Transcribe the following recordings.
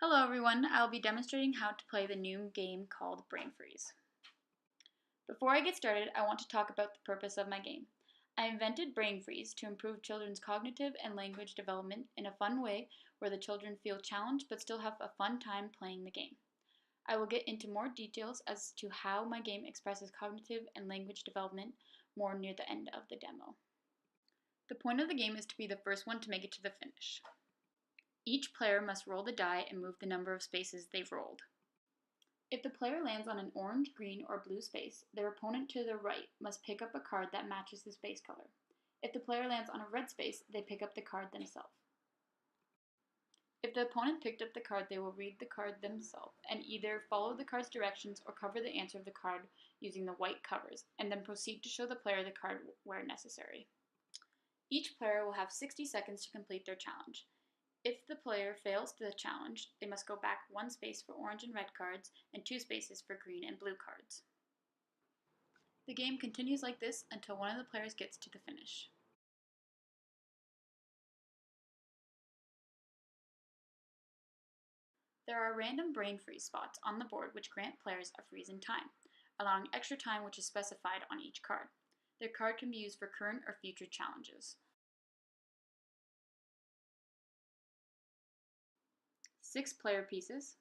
Hello everyone, I'll be demonstrating how to play the new game called Brain Freeze. Before I get started, I want to talk about the purpose of my game. I invented Brain Freeze to improve children's cognitive and language development in a fun way where the children feel challenged but still have a fun time playing the game. I will get into more details as to how my game expresses cognitive and language development more near the end of the demo. The point of the game is to be the first one to make it to the finish. Each player must roll the die and move the number of spaces they've rolled. If the player lands on an orange, green, or blue space, their opponent to their right must pick up a card that matches the space color. If the player lands on a red space, they pick up the card themselves. If the opponent picked up the card, they will read the card themselves and either follow the card's directions or cover the answer of the card using the white covers, and then proceed to show the player the card where necessary. Each player will have 60 seconds to complete their challenge. If the player fails the challenge, they must go back one space for orange and red cards and 2 spaces for green and blue cards. The game continues like this until one of the players gets to the finish. There are random brain freeze spots on the board which grant players a freeze in time, allowing extra time which is specified on each card. Their card can be used for current or future challenges. 6 player pieces,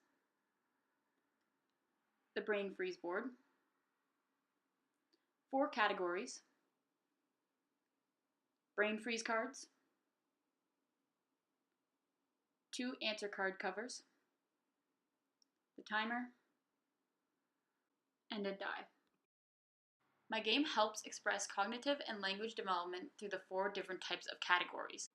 the brain freeze board, 4 categories, brain freeze cards, 2 answer card covers, the timer, and a die. My game helps express cognitive and language development through the 4 different types of categories.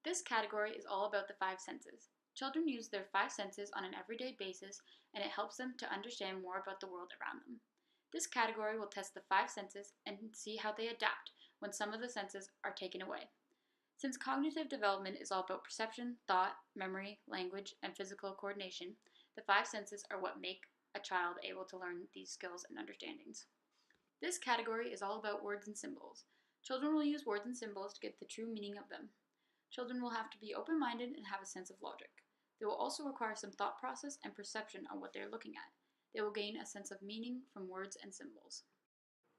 This category is all about the 5 senses. Children use their 5 senses on an everyday basis, and it helps them to understand more about the world around them. This category will test the 5 senses and see how they adapt when some of the senses are taken away. Since cognitive development is all about perception, thought, memory, language, and physical coordination, the 5 senses are what make a child able to learn these skills and understandings. This category is all about words and symbols. Children will use words and symbols to get the true meaning of them. Children will have to be open-minded and have a sense of logic. They will also require some thought process and perception on what they are looking at. They will gain a sense of meaning from words and symbols.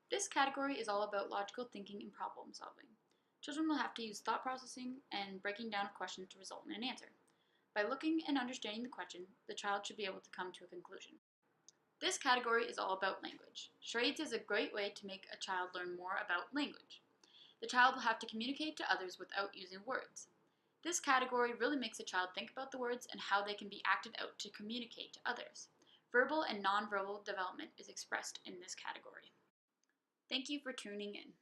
This category is all about logical thinking and problem solving. Children will have to use thought processing and breaking down of questions to result in an answer. By looking and understanding the question, the child should be able to come to a conclusion. This category is all about language. Charades is a great way to make a child learn more about language. The child will have to communicate to others without using words. This category really makes a child think about the words and how they can be acted out to communicate to others. Verbal and nonverbal development is expressed in this category. Thank you for tuning in.